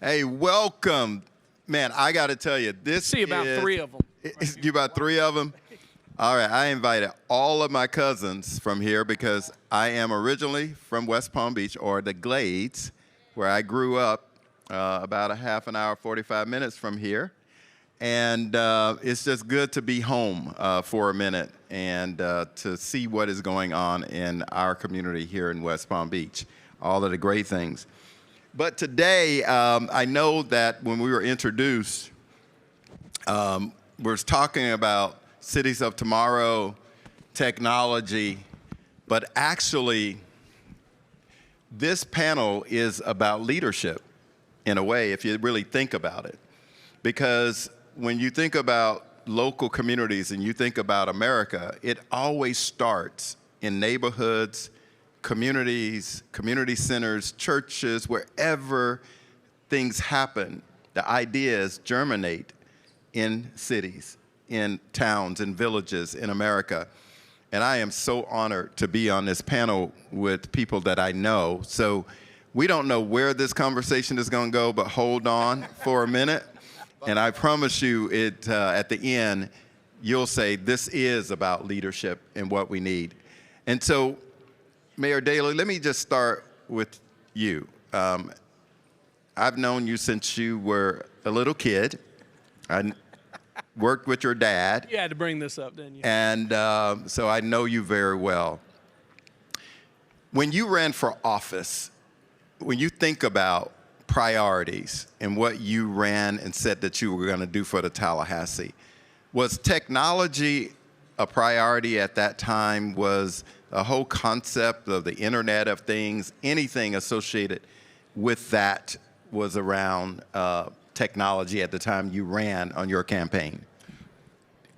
Hey, welcome. Man, I got to tell you, this See about three of them. You about three of them? All right, I invited all of my cousins from here because I am originally from West Palm Beach, or the Glades, where I grew up about a half an hour, 45 minutes from here. And it's just good to be home for a minute and to see what is going on in our community here in West Palm Beach, all of the great things. But today, I know that when we were introduced, we're talking about cities of tomorrow, technology, but actually, this panel is about leadership in a way, if you really think about it. Because when you think about local communities and you think about America, it always starts in neighborhoods, communities, community centers, churches, wherever things happen. The ideas germinate in cities, in towns, in villages, in America. And I am so honored to be on this panel with people that I know. So we don't know where this conversation is going to go, but hold on for a minute. And I promise you, at the end, you'll say, this is about leadership and what we need. And so, Mayor Dailey, let me just start with you. I've known you since you were a little kid. I worked with your dad. You had to bring this up, didn't you? And so I know you very well. When you ran for office, when you think about priorities and what you ran and said that you were going to do for the Tallahassee, was technology a priority at that time? Was the whole concept of the Internet of Things, anything associated with that was around technology at the time you ran on your campaign?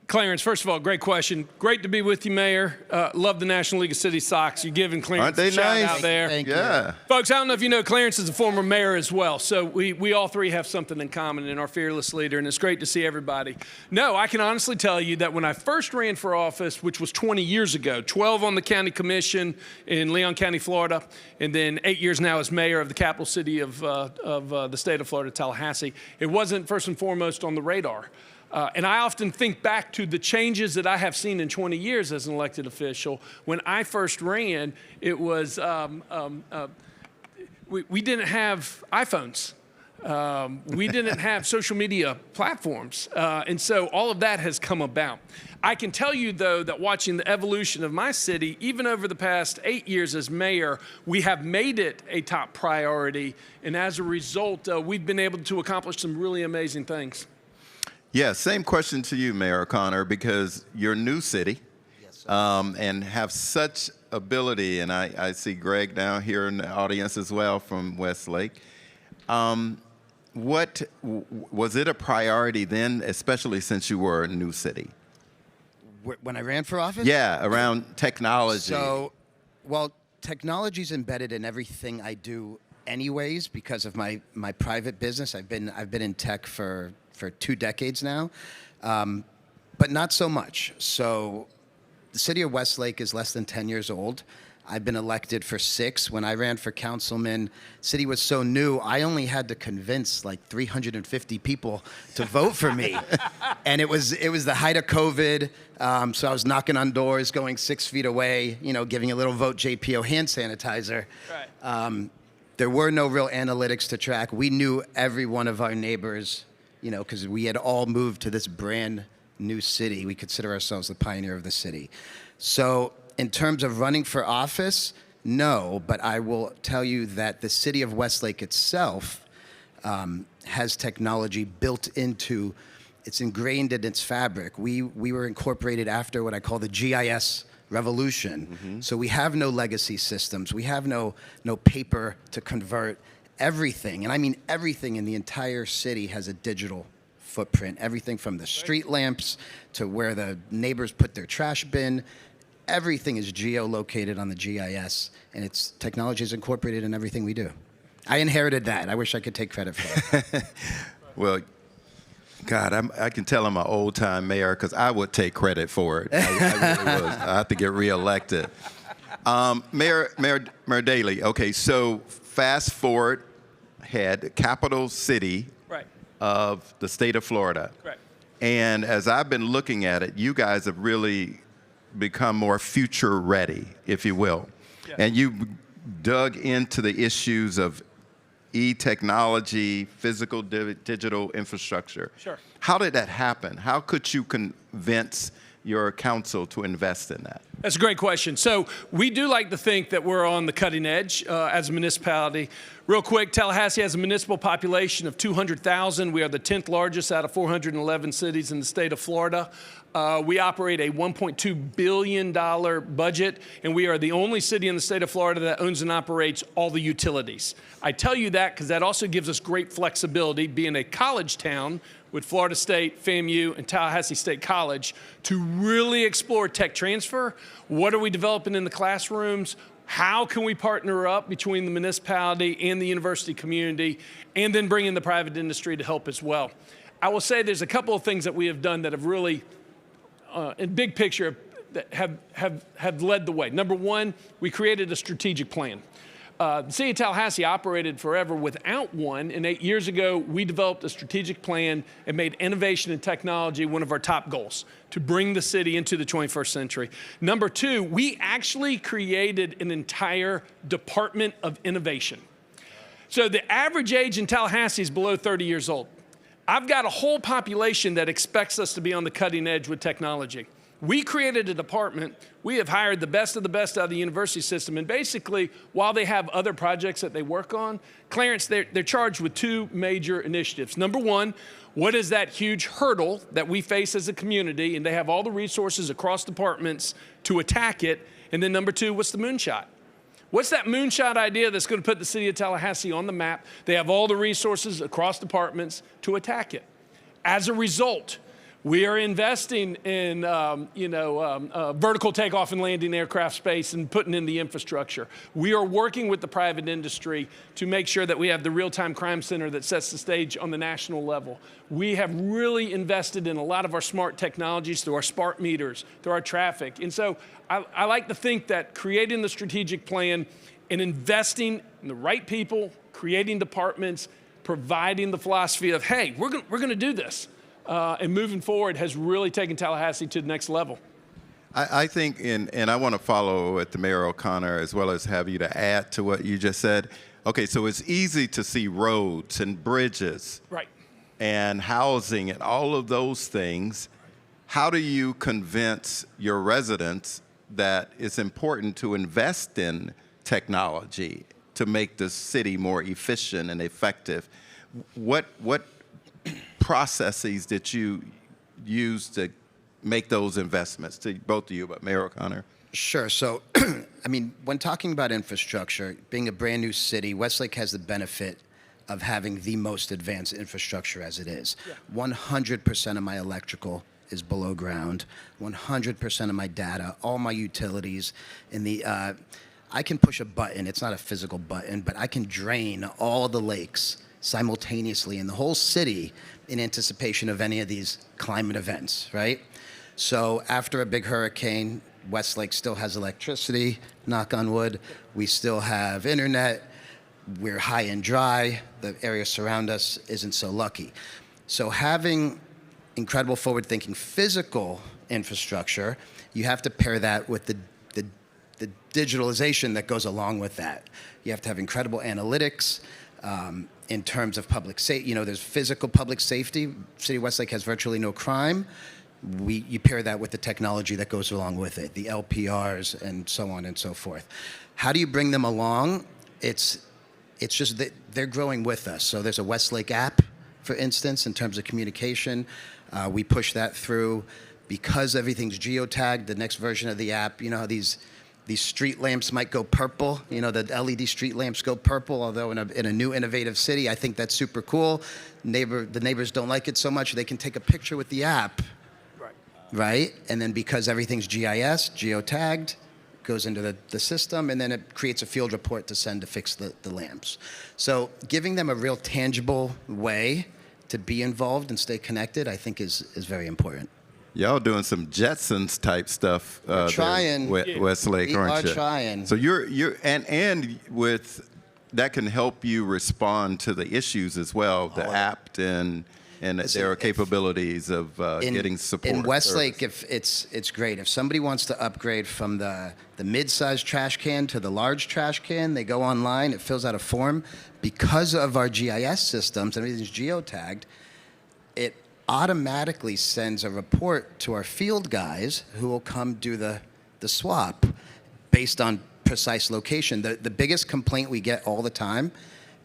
Clarence, first of all, great question. Great to be with you, Mayor. Love the National League of City Sox. You're giving Clarence a shout out there. Thank you. Folks, I don't know if you know, Clarence is a former mayor as well. So we all three have something in common in our fearless leader, and it's great to see everybody. No, I can honestly tell you that when I first ran for office, which was 20 years ago, 12 on the county commission in Leon County, Florida, and then 8 years now as mayor of the capital city of the state of Florida, Tallahassee, it wasn't first and foremost on the radar. And I often think back to the changes that I have seen in 20 years as an elected official. When I first ran, it was, we didn't have iPhones. We didn't have social media platforms. And so all of that has come about. I can tell you, though, that watching the evolution of my city, even over the past 8 years as mayor, we have made it a top priority. And as a result, we've been able to accomplish some really amazing things. Yeah, same question to you, Mayor O'Connor, because you're a new city, Yes, sir. and have such ability, and I see Greg down here in the audience as well from Westlake. What was it a priority then, especially since you were a new city? When I ran for office? Yeah, around technology. So, well, technology's embedded in everything I do anyways because of my private business. I've been in tech for 2 decades now, but not so much. So the city of Westlake is less than 10 years old. I've been elected for 6. When I ran for councilman, city was so new, I only had to convince like 350 people to vote for me. And it was the height of COVID, so I was knocking on doors, going 6 feet away, giving a little vote JPO hand sanitizer. Right. There were no real analytics to track. We knew every one of our neighbors, because we had all moved to this brand new city. We consider ourselves the pioneer of the city. So in terms of running for office, no, but I will tell you that the city of Westlake itself has technology built into, it's ingrained in its fabric. We were incorporated after what I call the GIS revolution. Mm-hmm. So we have no legacy systems. We have no paper to convert. Everything, and I mean everything in the entire city has a digital footprint. Everything from the street lamps to where the neighbors put their trash bin. Everything is geolocated on the GIS, and technology is incorporated in everything we do. I inherited that. I wish I could take credit for it. Well, God, I can tell I'm an old-time mayor because I would take credit for it. I really was. I have to get reelected. Mayor Dailey, okay, so fast forward head, capital city Right. of the state of Florida. Correct. And as I've been looking at it, you guys have really become more future ready, if you will. Yeah. And you dug into the issues of e-technology, physical digital infrastructure. Sure. How did that happen? How could you convince your council to invest in that? That's a great question. So we do like to think that we're on the cutting edge as a municipality. Real quick, Tallahassee has a municipal population of 200,000. We are the 10th largest out of 411 cities in the state of Florida. We operate a $1.2 billion budget, and we are the only city in the state of Florida that owns and operates all the utilities. I tell you that because that also gives us great flexibility, being a college town with Florida State, FAMU, and Tallahassee State College, to really explore tech transfer. What are we developing in the classrooms? How can we partner up between the municipality and the university community, and then bring in the private industry to help as well? I will say there's a couple of things that we have done that have really, in big picture, that have led the way. Number one, we created a strategic plan. The city of Tallahassee operated forever without one, and 8 years ago, we developed a strategic plan and made innovation and technology one of our top goals to bring the city into the 21st century. Number two, we actually created an entire department of innovation. So the average age in Tallahassee is below 30 years old. I've got a whole population that expects us to be on the cutting edge with technology. We created a department. We have hired the best of the best out of the university system. And basically, while they have other projects that they work on, Clarence, they're charged with two major initiatives. Number one, what is that huge hurdle that we face as a community? And they have all the resources across departments to attack it. And then number two, what's the moonshot? What's that moonshot idea that's going to put the city of Tallahassee on the map? They have all the resources across departments to attack it. As a result, we are investing in vertical takeoff and landing aircraft space and putting in the infrastructure. We are working with the private industry to make sure that we have the real-time crime center that sets the stage on the national level. We have really invested in a lot of our smart technologies through our smart meters, through our traffic. And so I like to think that creating the strategic plan and investing in the right people, creating departments, providing the philosophy of, hey, we're going to do this. And moving forward has really taken Tallahassee to the next level. I think, and I want to follow with the Mayor O'Connor as well as have you to add to what you just said. Okay, so it's easy to see roads and bridges, right, and housing and all of those things. How do you convince your residents that it's important to invest in technology to make the city more efficient and effective? What processes that you use to make those investments, to both of you, but Mayor O'Connor? Sure. So, I mean, when talking about infrastructure, being a brand new city, Westlake has the benefit of having the most advanced infrastructure as it is. Yeah. 100% of my electrical is below ground, 100% of my data, all my utilities, I can push a button, it's not a physical button, but I can drain all the lakes simultaneously in the whole city in anticipation of any of these climate events, right? So after a big hurricane, Westlake still has electricity, knock on wood. We still have internet. We're high and dry. The area surround us isn't so lucky. So having incredible forward-thinking physical infrastructure, you have to pair that with the digitalization that goes along with that. You have to have incredible analytics, in terms of public safety. There's physical public safety. City of Westlake has virtually no crime. You pair that with the technology that goes along with it, the LPRs and so on and so forth. How do you bring them along? It's just that they're growing with us. So there's a Westlake app, for instance, in terms of communication. We push that through because everything's geotagged. The next version of the app, how these street lamps might go purple. The LED street lamps go purple, although in a new innovative city, I think that's super cool. The neighbors don't like it so much, they can take a picture with the app, right? And then because everything's GIS, geotagged, goes into the system, and then it creates a field report to send to fix the lamps. So giving them a real tangible way to be involved and stay connected, I think is very important. Y'all doing some Jetsons type stuff. We're trying. Westlake, we aren't you? Trying. So you're and with that can help you respond to the issues as well, the app and there are capabilities of getting support. In Westlake, if it's great. If somebody wants to upgrade from the mid-sized trash can to the large trash can, they go online, it fills out a form. Because of our GIS systems, everything's geotagged, it automatically sends a report to our field guys who will come do the swap based on precise location. The biggest complaint we get all the time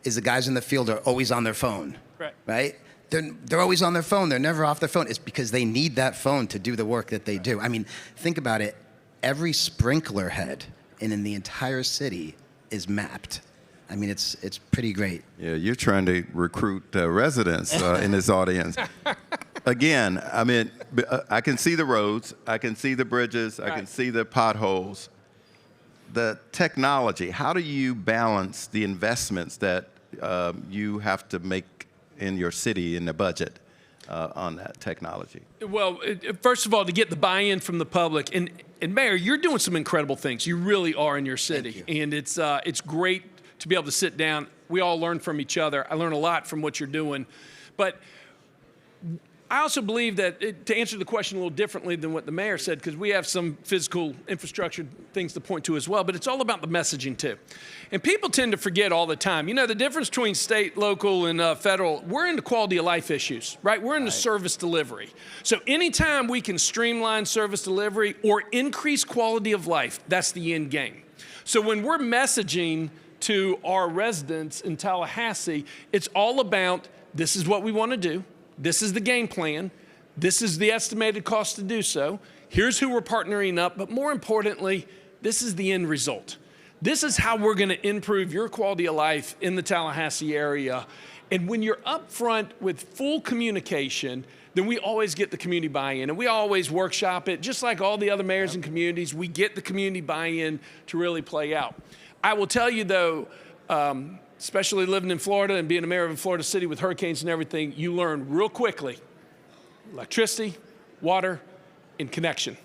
is the guys in the field are always on their phone. Right? They're always on their phone. They're never off their phone. It's because they need that phone to do the work that they do. I mean, think about it. Every sprinkler head in the entire city is mapped. I mean, it's pretty great. Yeah, you're trying to recruit residents in this audience. Again, I mean, I can see the roads. I can see the bridges. I can see the potholes. The technology, how do you balance the investments that you have to make in your city in the budget on that technology? Well, first of all, to get the buy-in from the public, and Mayor, you're doing some incredible things. You really are in your city, and it's great to be able to sit down. We all learn from each other. I learn a lot from what you're doing, but I also believe that to answer the question a little differently than what the mayor said, because we have some physical infrastructure things to point to as well, but it's all about the messaging too. And people tend to forget all the time. You know, the difference between state, local, and federal, we're into quality of life issues, right? We're into service delivery. So anytime we can streamline service delivery or increase quality of life, that's the end game. So when we're messaging to our residents in Tallahassee, it's all about this is what we want to do. This is the game plan. This is the estimated cost to do so. Here's who we're partnering up. But more importantly, this is the end result. This is how we're going to improve your quality of life in the Tallahassee area. And when you're upfront with full communication, then we always get the community buy-in. And we always workshop it. Just like all the other mayors and communities, we get the community buy-in to really play out. I will tell you, though, especially living in Florida and being a mayor of a Florida city with hurricanes and everything, you learn real quickly electricity, water, and connection.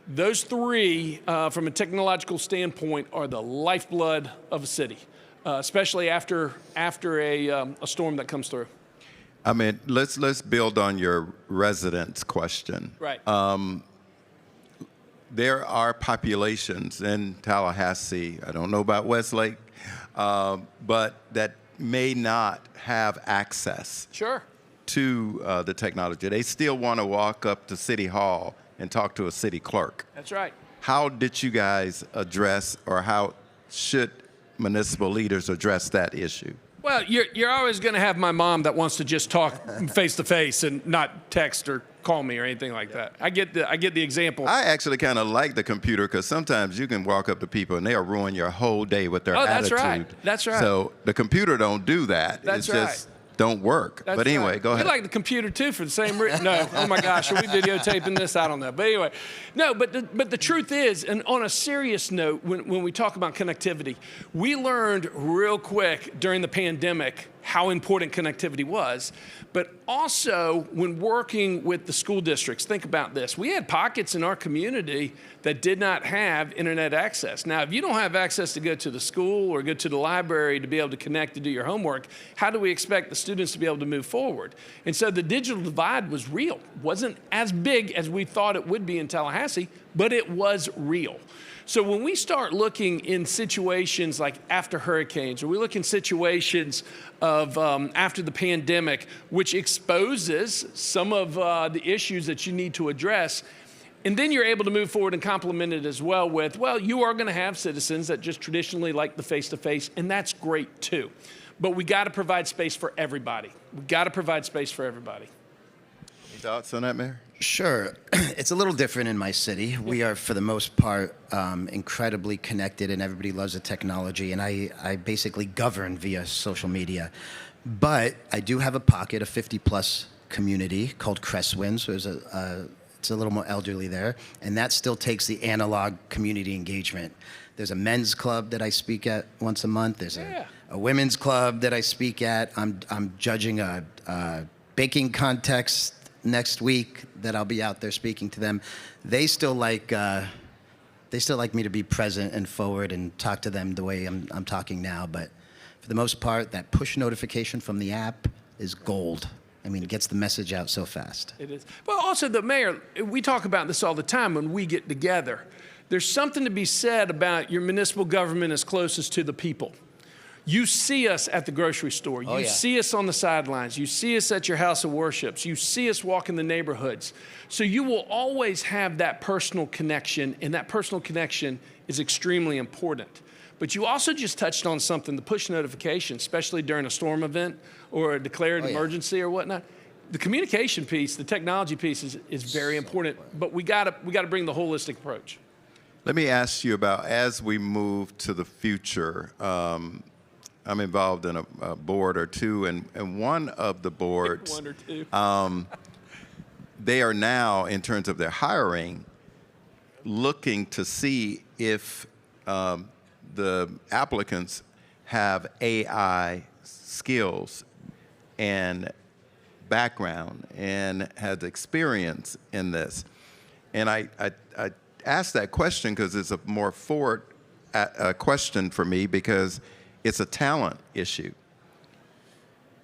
Those three, from a technological standpoint, are the lifeblood of a city, especially after a storm that comes through. I mean, let's build on your residents question. Right. There are populations in Tallahassee, I don't know about Westlake, but that may not have access to the technology. They still want to walk up to City Hall and talk to a city clerk. That's right. How did you guys address, or how should municipal leaders address that issue? Well, you're always going to have my mom that wants to just talk face to face and not text or call me or anything like that. I get the example. I actually kind of like the computer because sometimes you can walk up to people and they'll ruin your whole day with their attitude. That's right. That's right. So the computer don't do that. That's it's just don't work. That's but anyway, right. go ahead. We like the computer too for the same reason. No, oh my gosh, are we videotaping this? I don't know. But anyway, no, but the truth is, and on a serious note, when we talk about connectivity, we learned real quick during the pandemic how important connectivity was. But also, when working with the school districts, think about this. We had pockets in our community that did not have internet access. Now, if you don't have access to go to the school or go to the library to be able to connect to do your homework, how do we expect the students to be able to move forward? And so the digital divide was real. It wasn't as big as we thought it would be in Tallahassee, but it was real. So when we start looking in situations like after hurricanes, or we look in situations of after the pandemic, which exposes some of the issues that you need to address, and then you're able to move forward and complement it as well with, well, you are going to have citizens that just traditionally like the face-to-face, and that's great too. But we got to provide space for everybody. We got to provide space for everybody. Any thoughts on that, Mayor? Sure. It's a little different in my city. We are, for the most part, incredibly connected, and everybody loves the technology, and I basically govern via social media. But I do have a pocket, a 50-plus community called Crestwinds. So it's a little more elderly there, and that still takes the analog community engagement. There's a men's club that I speak at once a month. There's a women's club that I speak at. I'm judging a baking contest next week that I'll be out there speaking to them. They still like me to be present and forward and talk to them the way I'm talking now. But for the most part, that push notification from the app is gold. I mean, it gets the message out so fast. It is. Well, also, the mayor, we talk about this all the time when we get together. There's something to be said about your municipal government is closest to the people. You see us at the grocery store. You see us on the sidelines. You see us at your house of worships. You see us walk in the neighborhoods. So you will always have that personal connection, and that personal connection is extremely important. But you also just touched on something, the push notification, especially during a storm event or a declared emergency or whatnot. The communication piece, the technology piece is very important, but we gotta bring the holistic approach. Let me ask you about, as we move to the future, I'm involved in a board or two, and one of the boards, One or two. they are now, in terms of their hiring, looking to see if the applicants have AI skills and background and has experience in this. And I asked that question because it's a more forward question for me, because it's a talent issue.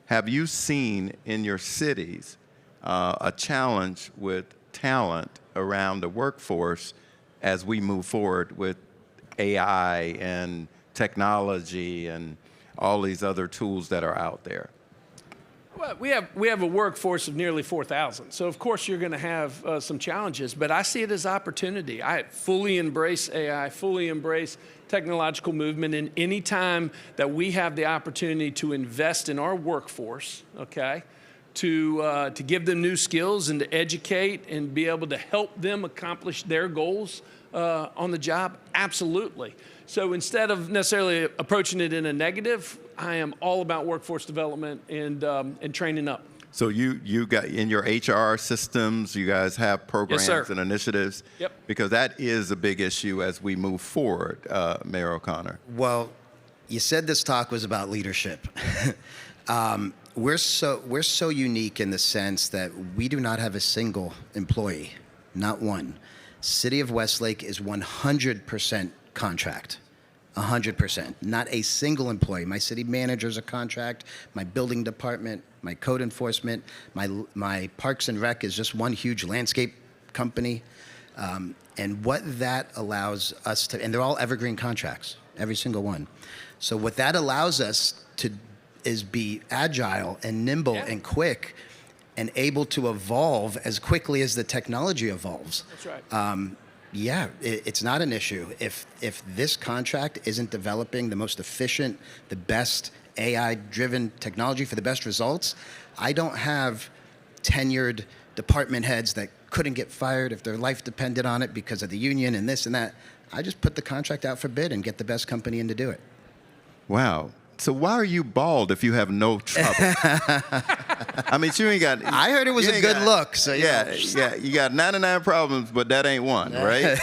Have you seen in your cities a challenge with talent around the workforce as we move forward with AI and technology and all these other tools that are out there? Well, we have a workforce of nearly 4,000. So, of course, you're going to have some challenges, but I see it as opportunity. I fully embrace AI, fully embrace technological movement, and any time that we have the opportunity to invest in our workforce, okay, to give them new skills and to educate and be able to help them accomplish their goals on the job, absolutely. So instead of necessarily approaching it in a negative, I am all about workforce development and training up. So you got in your HR systems, you guys have programs and initiatives? Yep. Because that is a big issue as we move forward, Mayor O'Connor. Well, you said this talk was about leadership. We're so unique in the sense that we do not have a single employee, not one. City of Westlake is 100% contract. 100%. Not a single employee. My city manager's a contract, my building department, my code enforcement, my parks and rec is just one huge landscape company. And what that allows us to, and they're all evergreen contracts, every single one. So what that allows us to is be agile and nimble and quick and able to evolve as quickly as the technology evolves. That's right. It's not an issue. If this contract isn't developing the most efficient, the best AI-driven technology for the best results, I don't have tenured department heads that couldn't get fired if their life depended on it because of the union and this and that. I just put the contract out for bid and get the best company in to do it. Wow. So why are you bald if you have no trouble? I mean, you ain't got... I heard it was a good look, so yeah, you got 99 problems, but that ain't one, right?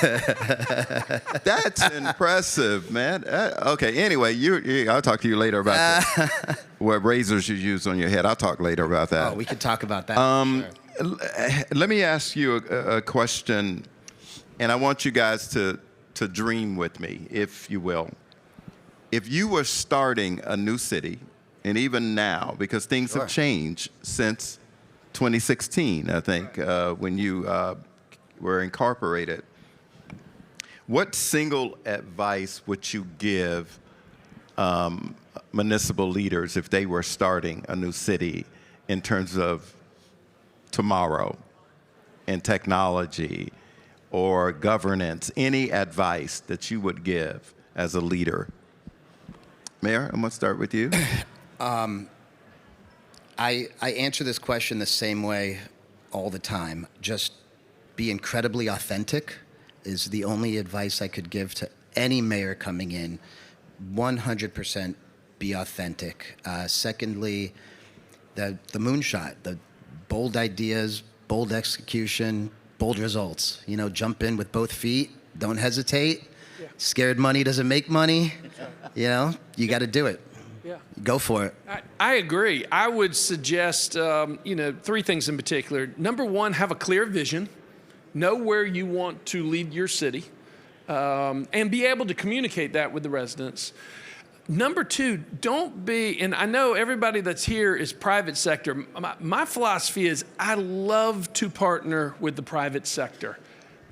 That's impressive, man. Okay, anyway, I'll talk to you later about what razors you use on your head. I'll talk later about that. Oh, we could talk about that. Sure. Let me ask you a question, and I want you guys to dream with me, if you will. If you were starting a new city, and even now, because things have changed since 2016, I think, when you were incorporated, what single advice would you give municipal leaders if they were starting a new city in terms of tomorrow and technology or governance? Any advice that you would give as a leader? Mayor, I'm going to start with you. I answer this question the same way all the time. Just be incredibly authentic is the only advice I could give to any mayor coming in. 100% be authentic. Secondly, the moonshot, the bold ideas, bold execution, bold results. You know, jump in with both feet. Don't hesitate. Yeah. Scared money doesn't make money. You know, you got to do it. Yeah. Go for it. I agree. I would suggest, three things in particular. Number one, have a clear vision. Know where you want to lead your city, and be able to communicate that with the residents. Number two, don't be, and I know everybody that's here is private sector. My philosophy is I love to partner with the private sector.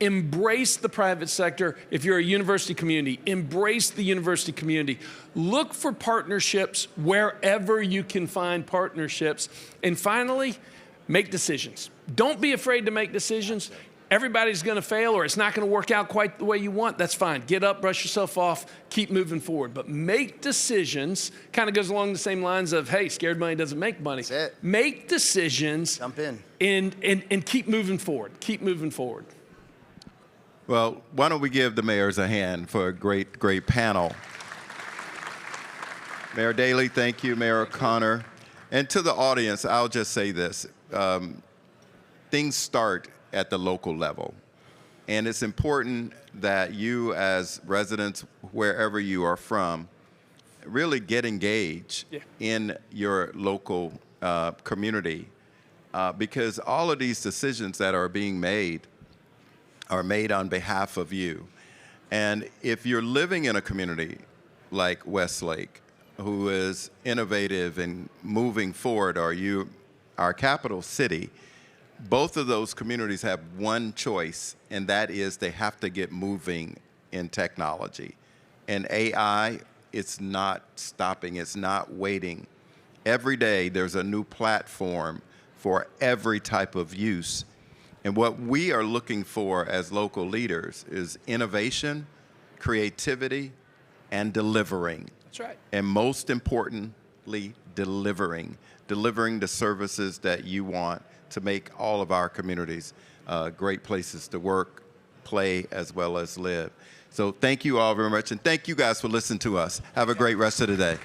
Embrace the private sector. If you're a university community, embrace the university community. Look for partnerships wherever you can find partnerships. And finally, make decisions. Don't be afraid to make decisions. Everybody's going to fail or it's not going to work out quite the way you want. That's fine. Get up, brush yourself off, keep moving forward. But make decisions. Kind of goes along the same lines of, hey, scared money doesn't make money. That's it. Make decisions. Jump in. And keep moving forward. Keep moving forward. Well, why don't we give the mayors a hand for a great, great panel. Mayor Dailey, thank you. Mayor O'Connor. And to the audience, I'll just say this. Things start at the local level. And it's important that you as residents, wherever you are from, really get engaged in your local community because all of these decisions that are being made are made on behalf of you. And if you're living in a community like Westlake, who is innovative and moving forward, or our capital city, both of those communities have one choice, and that is they have to get moving in technology. And AI, it's not stopping, it's not waiting. Every day there's a new platform for every type of use. And what we are looking for as local leaders is innovation, creativity, and delivering. That's right. And most importantly, delivering the services that you want to make all of our communities great places to work, play, as well as live. So thank you all very much, and thank you guys for listening to us. Have a great rest of the day.